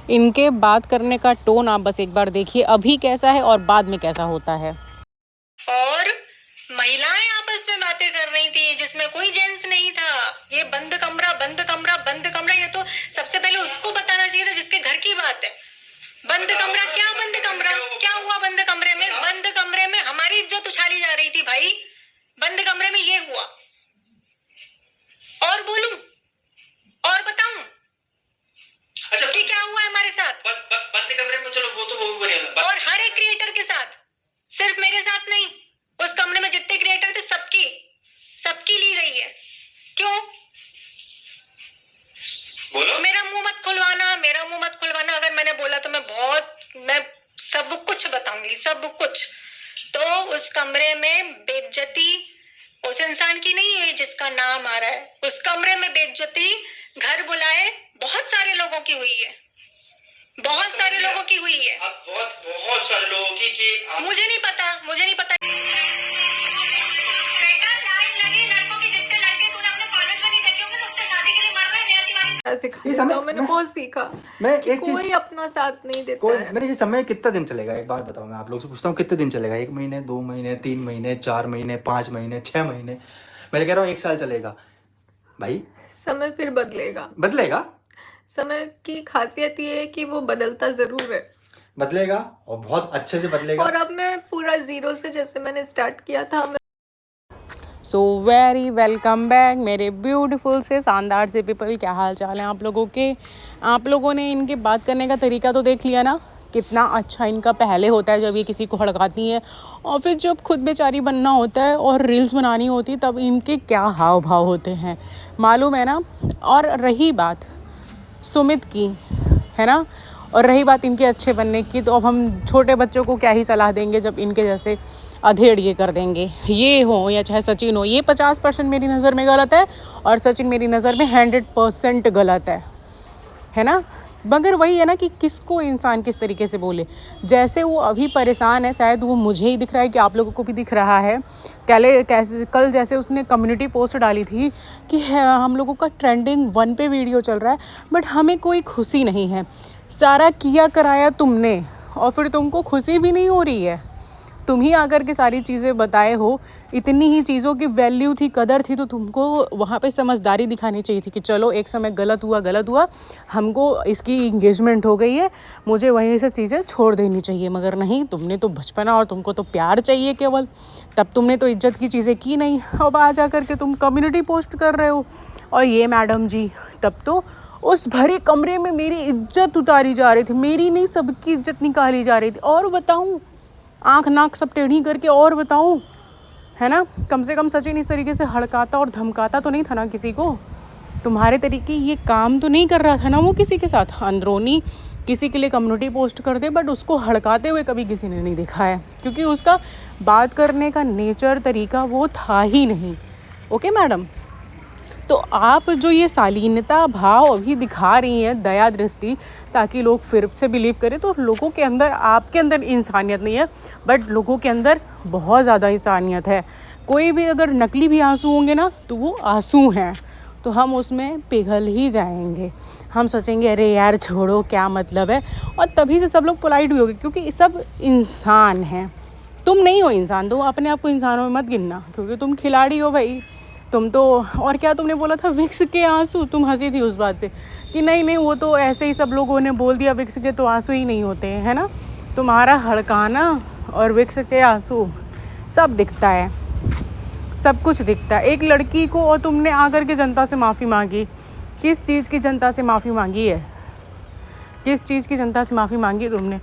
इनके बात करने का टोन आप बस एक बार देखिए, अभी कैसा है और बाद में कैसा होता है। और महिलाएं आपस में बातें कर रही थी जिसमें कोई जेंट्स नहीं था। ये बंद कमरा बंद कमरा बंद कमरा, ये तो सबसे पहले उसको बताना चाहिए था जिसके घर की बात है। बंद कमरा क्या, बंद कमरा क्या हुआ? बंद कमरे में, बंद कमरे में हमारी इज्जत उछाली जा रही थी भाई। बंद कमरे में ये हुआ। और बोलूं और बताऊं अच्छा कि क्या हुआ है हमारे साथ? बंद कमरे में, चलो वो भी बढ़िया। और हर एक क्रिएटर के साथ, सिर्फ मेरे साथ नहीं, उस कमरे में जितने क्रिएटर थे सबकी ली गई है। क्यों? बोलो। मेरा मुंह मत खुलवाना। अगर मैंने बोला तो मैं सब कुछ बताऊंगी, सब कुछ। तो उस कमरे में बेइज्जती उस इंसान की नहीं हुई जिसका नाम आ रहा है। उस कमरे में बेइज्जती घर बुलाए बहुत सारे लोगों की हुई है, बहुत सारे लोगों की हुई है। बहुत सारे लोगों की कि मुझे नहीं पता। बेटा लाइन लगी लड़कों की, जितने लड़के तूने अपने कॉलेज में नहीं देखे होंगे तो उससे शादी के लिए मर रहे हैं। मैंने बहुत सीखा। मैं एक चीज, कोई अपना साथ नहीं देता है। मेरे ये समय कितना दिन चलेगा एक बार बताओ। मैं आप लोग से पूछता हूँ कितने दिन चलेगा? 1 महीने, 2 महीने, 3 महीने, 4 महीने, 5 महीने, 6 महीने? मैं कह रहा हूँ 1 साल चलेगा भाई। समय फिर बदलेगा। बदलेगा? समय की खासियत ये है कि वो बदलता जरूर है, बदलेगा और बहुत अच्छे से बदलेगा। और अब मैं पूरा जीरो से जैसे मैंने स्टार्ट किया था। सो वेरी वेलकम बैक मेरे ब्यूटीफुल से शानदार से पीपल। क्या हाल चाल है आप लोगों के? आप लोगों ने इनके बात करने का तरीका तो देख लिया ना, कितना अच्छा इनका पहले होता है जब ये किसी को हड़काती हैं, और फिर जब खुद बेचारी बनना होता है और रील्स बनानी होती तब इनके क्या हाव भाव होते हैं, मालूम है ना। और रही बात सुमित की, है ना, और रही बात इनके अच्छे बनने की, तो अब हम छोटे बच्चों को क्या ही सलाह देंगे जब इनके जैसे अधेड़ ये कर देंगे। ये हो या चाहे सचिन हो, ये 50% मेरी नज़र में गलत है और सचिन मेरी नज़र में 100% गलत है ना। मगर वही है ना कि किसको इंसान किस तरीके से बोले। जैसे वो अभी परेशान है, शायद वो मुझे ही दिख रहा है कि आप लोगों को भी दिख रहा है। कल जैसे उसने कम्युनिटी पोस्ट डाली थी कि हम लोगों का ट्रेंडिंग 1 पे वीडियो चल रहा है, बट हमें कोई खुशी नहीं है। सारा किया कराया तुमने और फिर तुमको खुशी भी नहीं हो रही है। तुम ही आकर के सारी चीज़ें बताए हो, इतनी ही चीज़ों की वैल्यू थी, कदर थी, तो तुमको वहाँ पे समझदारी दिखानी चाहिए थी कि चलो एक समय गलत हुआ, हमको इसकी इंगेजमेंट हो गई है, मुझे वहीं से चीज़ें छोड़ देनी चाहिए। मगर नहीं, तुमने तो बचपना और तुमको तो प्यार चाहिए केवल, तब तुमने तो इज्जत की चीज़ें की नहीं। अब आ जा कर के तुम कम्युनिटी पोस्ट कर रहे हो। और ये मैडम जी, तब तो उस भरे कमरे में मेरी इज्जत उतारी जा रही थी, मेरी नहीं सबकी इज्जत निकाली जा रही थी। और बताऊँ, आँख नाक सब टेढ़ी करके और बताऊँ, है ना, कम से कम सचिन इस तरीके से हड़काता और धमकाता तो नहीं था ना किसी को। तुम्हारे तरीके ये काम तो नहीं कर रहा था ना वो किसी के साथ। अंदरूनी किसी के लिए कम्युनिटी पोस्ट कर दे, बट उसको हड़काते हुए कभी किसी ने नहीं देखा है, क्योंकि उसका बात करने का नेचर तरीका वो था ही नहीं। ओके मैडम, तो आप जो ये शालीनता भाव अभी दिखा रही हैं, दया दृष्टि, ताकि लोग फिर से बिलीव करें, तो लोगों के अंदर, आपके अंदर इंसानियत नहीं है, बट लोगों के अंदर बहुत ज़्यादा इंसानियत है। कोई भी अगर नकली भी आंसू होंगे ना, तो वो आंसू हैं, तो हम उसमें पिघल ही जाएंगे। हम सोचेंगे अरे यार छोड़ो, क्या मतलब है, और तभी से सब लोग पोलाइट भी होंगे, क्योंकि सब इंसान हैं। तुम नहीं हो इंसान, तो अपने आप को इंसानों में मत गिनना, क्योंकि तुम खिलाड़ी हो भाई। तुम तो, और क्या तुमने बोला था, विक्स के आंसू? तुम हंसी थी उस बात पे कि नहीं वो तो ऐसे ही सब लोगों ने बोल दिया, विक्स के तो आंसू ही नहीं होते हैं, है ना। तुम्हारा हड़काना और विक्स के आंसू सब दिखता है, सब कुछ दिखता है। एक लड़की को, और तुमने आकर के जनता से माफ़ी मांगी। किस चीज़ की जनता से माफ़ी मांगी है? किस चीज़ की जनता से माफ़ी मांगी तुमने?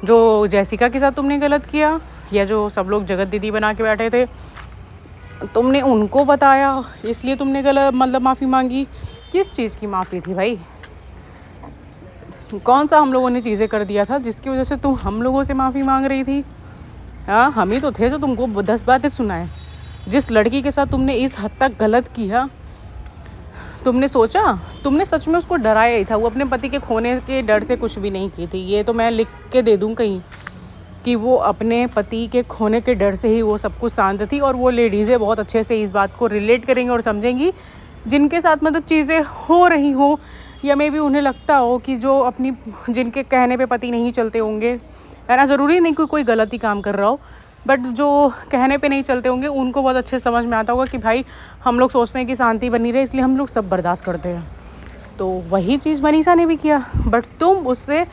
जो जैसिका के साथ तुमने गलत किया, या जो सब लोग जगत दीदी बना के बैठे थे, तुमने उनको बताया इसलिए तुमने गलत मतलब माफ़ी मांगी? किस चीज़ की माफ़ी थी भाई? कौन सा हम लोगों ने चीज़ें कर दिया था जिसकी वजह से तुम हम लोगों से माफ़ी मांग रही थी? हाँ, हम ही तो थे जो तुमको 10 बातें सुनाए। जिस लड़की के साथ तुमने इस हद तक गलत किया, तुमने सोचा, तुमने सच में उसको डराया ही था। वो अपने पति के खोने के डर से कुछ भी नहीं की थी। ये तो मैं लिख के दे दूँ कहीं कि वो अपने पति के खोने के डर से ही वो सब कुछ शांत थी। और वो लेडीज़ें बहुत अच्छे से इस बात को रिलेट करेंगी और समझेंगी, जिनके साथ मतलब चीज़ें हो रही हो, या मे भी उन्हें लगता हो कि जो अपनी जिनके कहने पे पति नहीं चलते होंगे, है ना, ज़रूरी नहीं कि कोई गलत ही काम कर रहा हो, बट जो कहने पे नहीं चलते होंगे उनको बहुत अच्छे समझ में आता होगा कि भाई हम लोग सोचते हैं कि शांति बनी रहे, इसलिए हम लोग सब बर्दाश्त करते हैं। तो वही चीज़ मनीषा ने भी किया, बट तुम उससे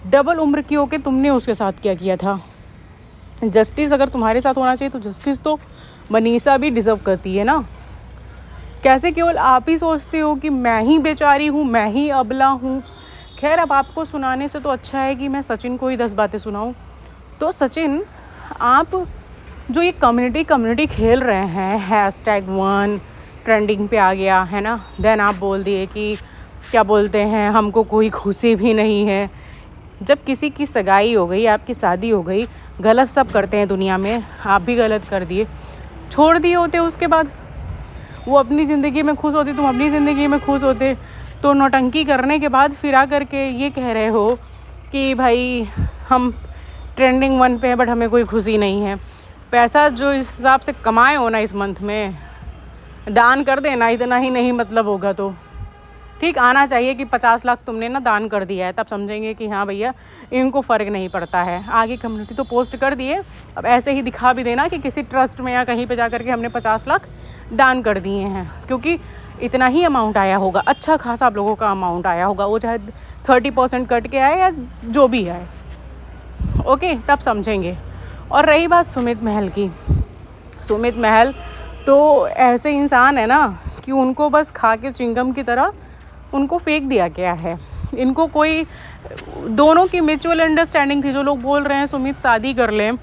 डबल उम्र की होके तुमने उसके साथ क्या किया था। जस्टिस अगर तुम्हारे साथ होना चाहिए तो जस्टिस तो मनीषा भी डिज़र्व करती है ना। कैसे केवल आप ही सोचते हो कि मैं ही बेचारी हूँ, मैं ही अबला हूँ। खैर, अब आपको सुनाने से तो अच्छा है कि मैं सचिन को ही 10 बातें सुनाऊँ। तो सचिन, आप जो ये कम्युनिटी खेल रहे हैं, #1 ट्रेंडिंग पे आ गया है ना, देन आप बोल दिए कि क्या बोलते हैं, हमको कोई खुशी भी नहीं है। जब किसी की सगाई हो गई, आपकी शादी हो गई, गलत सब करते हैं दुनिया में, आप भी गलत कर दिए, छोड़ दिए होते। उसके बाद वो अपनी ज़िंदगी में खुश होती, तुम अपनी ज़िंदगी में खुश होते। तो नौटंकी करने के बाद फिर आ करके ये कह रहे हो कि भाई हम ट्रेंडिंग 1 पे हैं बट हमें कोई खुशी नहीं है। पैसा जो इस हिसाब से कमाए हो ना इस मंथ में, दान कर देना, इतना ही नहीं मतलब होगा तो ठीक आना चाहिए कि 50 लाख तुमने ना दान कर दिया है, तब समझेंगे कि हाँ भैया इनको फ़र्क नहीं पड़ता है। आगे कम्युनिटी तो पोस्ट कर दिए, अब ऐसे ही दिखा भी देना कि किसी ट्रस्ट में या कहीं पे जा कर के हमने 50 लाख दान कर दिए हैं, क्योंकि इतना ही अमाउंट आया होगा, अच्छा खासा आप लोगों का अमाउंट आया होगा, वो चाहे 30% कट के आए या जो भी आए, ओके, तब समझेंगे। और रही बात सुमित महल की, सुमित महल तो ऐसे इंसान है ना कि उनको बस खा के चिंगम की तरह उनको फेंक दिया गया है। इनको कोई, दोनों की म्यूचुअल अंडरस्टैंडिंग थी। जो लोग बोल रहे हैं सुमित शादी कर लें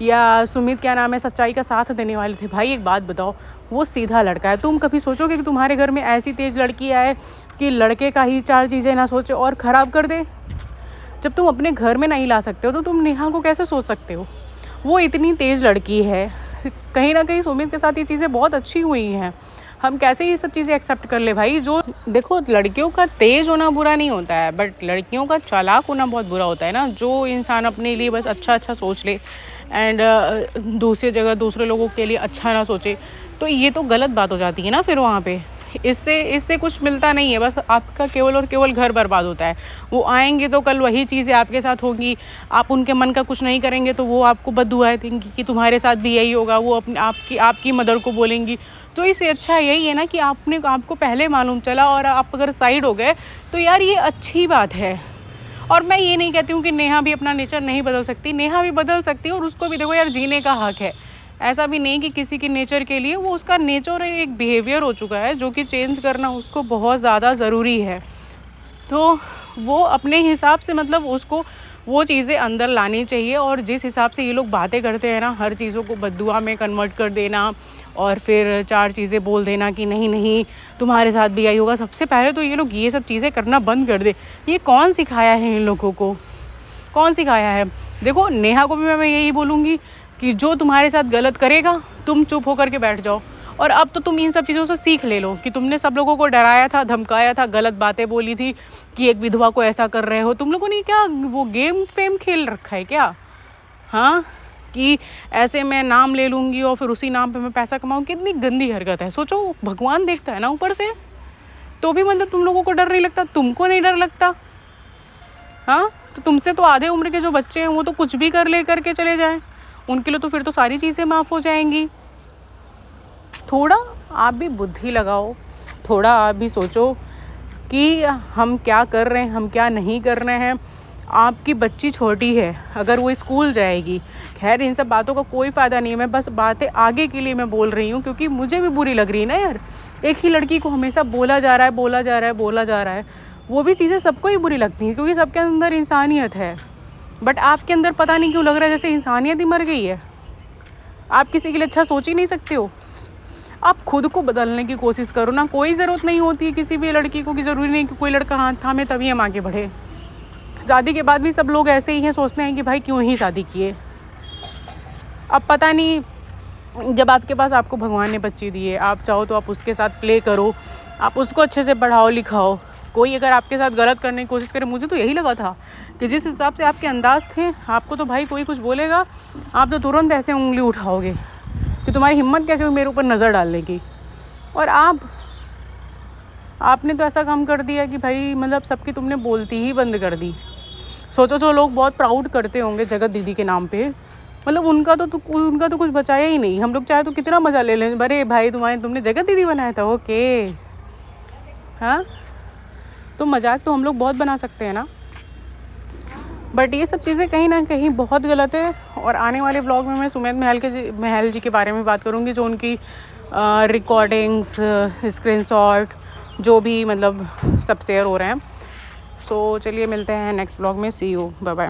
या सुमित क्या नाम है सच्चाई का साथ देने वाले थे, भाई एक बात बताओ, वो सीधा लड़का है। तुम कभी सोचोगे कि तुम्हारे घर में ऐसी तेज़ लड़की आए कि लड़के का ही 4 चीज़ें ना सोचे और ख़राब कर दे? जब तुम अपने घर में नहीं ला सकते हो तो तुम नेहा को कैसे सोच सकते हो? वो इतनी तेज़ लड़की है, कहीं ना कहीं सुमित के साथ ये चीज़ें बहुत अच्छी हुई हैं। हम कैसे ये सब चीज़ें एक्सेप्ट कर ले भाई? जो देखो, लड़कियों का तेज़ होना बुरा नहीं होता है, बट लड़कियों का चालाक होना बहुत बुरा होता है ना। जो इंसान अपने लिए बस अच्छा सोच ले एंड दूसरी जगह दूसरे लोगों के लिए अच्छा ना सोचे, तो ये तो गलत बात हो जाती है ना फिर वहाँ पे। इससे कुछ मिलता नहीं है, बस आपका केवल और केवल घर बर्बाद होता है। वो आएंगे तो कल वही चीज़ें आपके साथ होंगी, आप उनके मन का कुछ नहीं करेंगे तो वो आपको बद्दुआएं देंगी कि तुम्हारे साथ भी यही होगा। वो आपकी मदर को बोलेंगी। तो इससे अच्छा यही है ना कि आपको पहले मालूम चला और आप अगर साइड हो गए तो यार ये अच्छी बात है। और मैं ये नहीं कहती हूँ कि नेहा भी अपना नेचर नहीं बदल सकती, नेहा भी बदल सकती है और उसको भी देखो यार जीने का हक है। ऐसा भी नहीं कि किसी के नेचर के लिए, वो उसका नेचर एक बिहेवियर हो चुका है जो कि चेंज करना उसको बहुत ज़्यादा ज़रूरी है। तो वो अपने हिसाब से मतलब उसको वो चीज़ें अंदर लानी चाहिए। और जिस हिसाब से ये लोग बातें करते हैं ना, हर चीज़ों को बद्दुआ में कन्वर्ट कर देना और फिर 4 चीज़ें बोल देना कि नहीं तुम्हारे साथ भी आई होगा। सबसे पहले तो ये लोग ये सब चीज़ें करना बंद कर दे। ये कौन सिखाया है इन लोगों को? कौन सिखाया है? देखो, नेहा को भी मैं यही बोलूँगी कि जो तुम्हारे साथ गलत करेगा तुम चुप होकर के बैठ जाओ। और अब तो तुम इन सब चीज़ों से सीख ले लो कि तुमने सब लोगों को डराया था, धमकाया था, गलत बातें बोली थी कि एक विधवा को ऐसा कर रहे हो। तुम लोगों ने क्या वो गेम फेम खेल रखा है क्या? हाँ, कि ऐसे मैं नाम ले लूँगी और फिर उसी नाम पे मैं पैसा कमाऊँ। कितनी गंदी हरकत है। सोचो, भगवान देखता है ना ऊपर से, तो भी मतलब तुम लोगों को डर नहीं लगता, तुमको नहीं डर लगता? हाँ, तो तुमसे तो आधे उम्र के जो बच्चे हैं वो तो कुछ भी करके चले जाएं, उनके लिए तो फिर तो सारी चीज़ें माफ़ हो जाएंगी। थोड़ा आप भी बुद्धि लगाओ, थोड़ा आप भी सोचो कि हम क्या कर रहे हैं, हम क्या नहीं कर रहे हैं। आपकी बच्ची छोटी है, अगर वो स्कूल जाएगी, खैर इन सब बातों का कोई फ़ायदा नहीं है। मैं बस बातें आगे के लिए मैं बोल रही हूँ, क्योंकि मुझे भी बुरी लग रही है ना यार। एक ही लड़की को हमेशा बोला जा रहा है। वो भी चीज़ें सबको ही बुरी लगती हैं, क्योंकि सबके अंदर इंसानियत है। बट आपके अंदर पता नहीं क्यों लग रहा है जैसे इंसानियत ही मर गई है। आप किसी के लिए अच्छा सोच ही नहीं सकते हो। आप खुद को बदलने की कोशिश करो ना। कोई ज़रूरत नहीं होती है किसी भी लड़की को, कि ज़रूरी नहीं कि कोई लड़का हाथ थामे तभी हम आगे बढ़े। शादी के बाद भी सब लोग ऐसे ही हैं, सोचते हैं कि भाई क्यों ही शादी किए। अब पता नहीं, जब आपके पास आपको भगवान ने बच्ची दी है, आप चाहो तो आप उसके साथ प्ले करो, आप उसको अच्छे से पढ़ाओ लिखाओ। कोई अगर आपके साथ गलत करने की कोशिश करे, मुझे तो यही लगा था कि जिस हिसाब से आपके अंदाज थे, आपको तो भाई कोई कुछ बोलेगा आप तो तुरंत ऐसे उंगली उठाओगे कि तुम्हारी हिम्मत कैसे हुई मेरे ऊपर नज़र डालने की। और आप आपने तो ऐसा काम कर दिया कि भाई मतलब सबकी तुमने बोलती ही बंद कर दी। सोचो तो लोग बहुत प्राउड करते होंगे जगत दीदी के नाम पे, मतलब उनका तो कुछ बचाया ही नहीं। हम लोग चाहे तो कितना मज़ा ले लें, अरे भाई तुमने जगत दीदी बनाया था, ओके। हाँ, तो मजाक तो हम लोग बहुत बना सकते हैं ना, बट ये सब चीज़ें कहीं ना कहीं बहुत गलत है। और आने वाले ब्लॉग में मैं सुमेध महल जी के बारे में बात करूँगी, जो उनकी रिकॉर्डिंग्स, स्क्रीनशॉट जो भी मतलब सब शेयर हो रहे हैं। सो चलिए मिलते हैं नेक्स्ट ब्लॉग में, सी यू, बाय बाय।